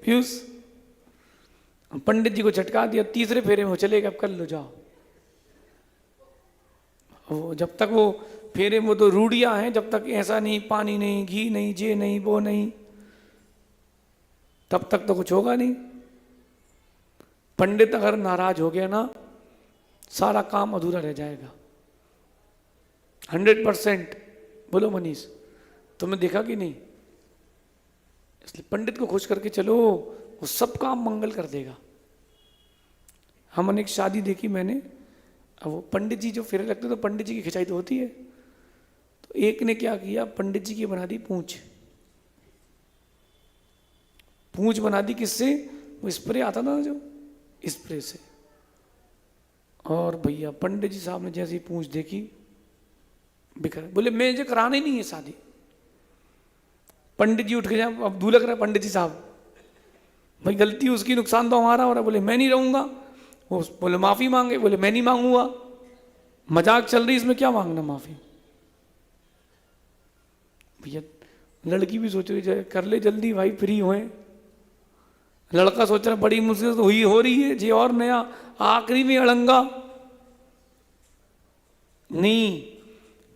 पीयूष, पंडित जी को झटका दिया, तीसरे फेरे में वो चले गए, अब कर लो जाओ। वो जब तक वो फेरे में, वो तो रूढ़ियां हैं, जब तक ऐसा नहीं, पानी नहीं, घी नहीं, ये नहीं, वो नहीं, तब तक तो कुछ होगा नहीं। पंडित अगर नाराज हो गया ना, सारा काम अधूरा रह जाएगा। 100%। बोलो मनीष, तुमने देखा कि नहीं? इसलिए पंडित को खुश करके चलो, वो सब काम मंगल कर देगा। हमने एक शादी देखी मैंने, अब वो पंडित जी जो फेरे लगते तो पंडित जी की खिंचाई तो होती है, तो एक ने क्या किया, पंडित जी की बना दी पूंछ। पूंछ बना दी किससे? वो स्प्रे आता था ना, जो स्प्रे से। और भैया पंडित जी साहब ने जैसी पूंछ देखी, बिखर, बोले मैं जो कराना ही नहीं है शादी। पंडित जी उठ के जाए, अब दूल्हा कर रहा है पंडित जी साहब, भाई गलती उसकी, नुकसान तो हमारा हो रहा है। बोले मैं नहीं रहूंगा। वो बोले माफी मांगे, बोले मैं नहीं मांगूंगा, मजाक चल रही, इसमें क्या मांगना माफी। भैया लड़की भी सोच रही है कर ले जल्दी भाई, फ्री होए। लड़का सोच रहा बड़ी मुश्किल तो हुई हो रही है जी, और नया आखिरी में अड़ंगा नहीं।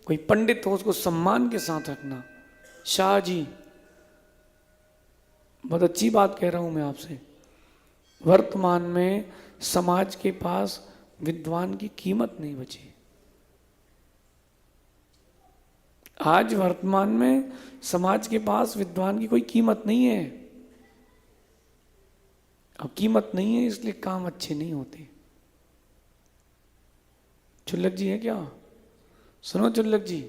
कोई पंडित हो उसको सम्मान के साथ रखना। शाह जी, बहुत अच्छी बात कह रहा हूं मैं आपसे। वर्तमान में समाज के पास विद्वान की कीमत नहीं बची। आज वर्तमान में समाज के पास विद्वान की कोई कीमत नहीं है। अब कीमत नहीं है इसलिए काम अच्छे नहीं होते। चुल्लक जी है क्या? सुनो चुल्लक जी,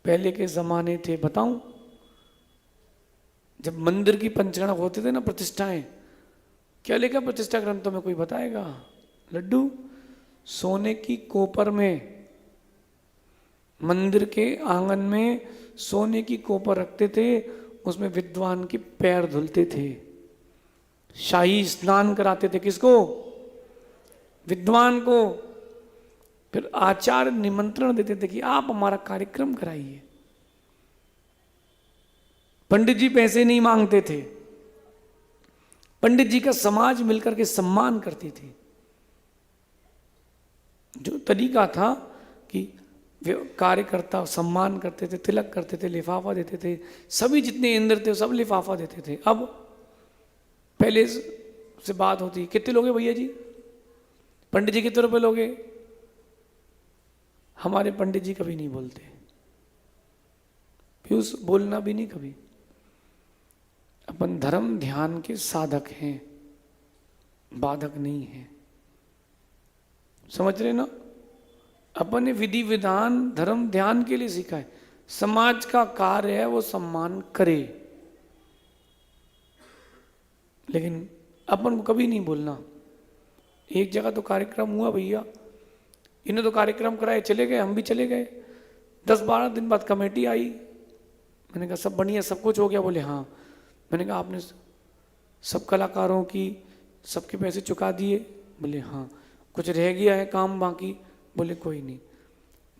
पहले के जमाने थे, बताऊं, जब मंदिर की पंचगणक होते थे ना, प्रतिष्ठाएं, क्या लिखा प्रतिष्ठा ग्रंथों में कोई बताएगा? लड्डू, सोने की कोपर में, मंदिर के आंगन में सोने की कोपर रखते थे, उसमें विद्वान के पैर धुलते थे, शाही स्नान कराते थे। किसको? विद्वान को। फिर आचार्य निमंत्रण देते थे कि आप हमारा कार्यक्रम कराइए। पंडित जी पैसे नहीं मांगते थे, पंडित जी का समाज मिलकर के सम्मान करती थी। जो तरीका था कि कार्यकर्ता सम्मान करते थे, तिलक करते थे, लिफाफा देते थे, सभी जितने इंद्र थे सब लिफाफा देते थे। अब पहले से बात होती, कितने लोगे भैया जी, पंडित जी कितने रुपए लोगे? हमारे पंडित जी कभी नहीं बोलते, पीयूष बोलना भी नहीं कभी। अपन धर्म ध्यान के साधक हैं, बाधक नहीं है। समझ रहे ना? अपन ने विधि विधान धर्म ध्यान के लिए सीखा है। समाज का कार्य है वो सम्मान करे, लेकिन अपन को कभी नहीं बोलना। एक जगह तो कार्यक्रम हुआ भैया, इन्हें तो कार्यक्रम कराए, चले गए, हम भी चले गए। 10-12 दिन बाद कमेटी आई, मैंने कहा सब बढ़िया, सब कुछ हो गया? बोले हाँ। मैंने कहा आपने सब कलाकारों की सबके पैसे चुका दिए? बोले हाँ। कुछ रह गया है काम बाकी? बोले कोई नहीं।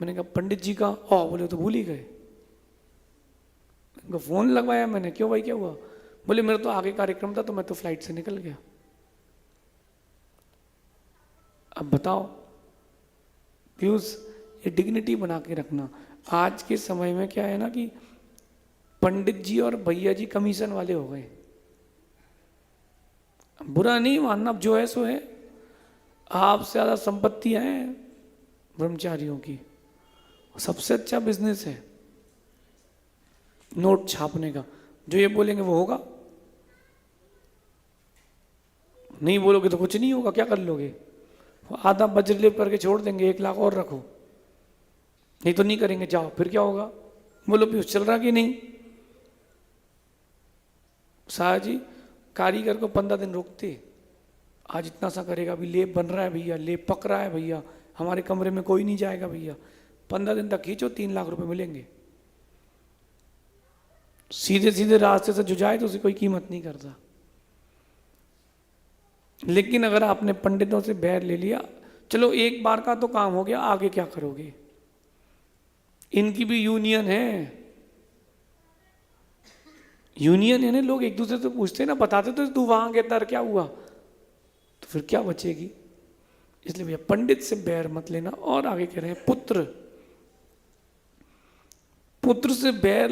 मैंने कहा पंडित जी का? बोले तो भूल ही गए। उनको फोन लगवाया मैंने, क्यों भाई क्या हुआ? बोले मेरा तो आगे कार्यक्रम था तो मैं तो फ्लाइट से निकल गया। अब बताओ पीयूष, ये डिग्निटी बना के रखना। आज के समय में क्या है ना कि पंडित जी और भैया जी कमीशन वाले हो गए। बुरा नहीं मानना, अब जो है सो है। आपसे ज्यादा संपत्तियां हैं ब्रह्मचारियों की, सबसे अच्छा बिजनेस है नोट छापने का। जो ये बोलेंगे वो होगा, नहीं बोलोगे तो कुछ नहीं होगा। क्या कर लोगे? आधा वज्रलेप करके छोड़ देंगे, 1 लाख और रखो, नहीं तो नहीं करेंगे, जाओ। फिर क्या होगा? बोलो पीयूष चल रहा कि नहीं? शाह जी कारीगर को 15 दिन रोकते, आज इतना सा करेगा, अभी लेप बन रहा है भैया, लेप पक रहा है भैया, हमारे कमरे में कोई नहीं जाएगा भैया, 15 दिन तक खींचो, 3 लाख रुपए मिलेंगे। सीधे सीधे रास्ते से जो जाए तो उसे कोई कीमत नहीं करता। लेकिन अगर आपने पंडितों से बैर ले लिया, चलो एक बार का तो काम हो गया, आगे क्या करोगे? इनकी भी यूनियन है, यूनियन है ना, लोग एक दूसरे से पूछते हैं ना, बताते तो तू वहां गया था क्या हुआ, तो फिर क्या बचेगी। इसलिए भैया पंडित से बैर मत लेना। और आगे कह रहे हैं पुत्र, पुत्र से बैर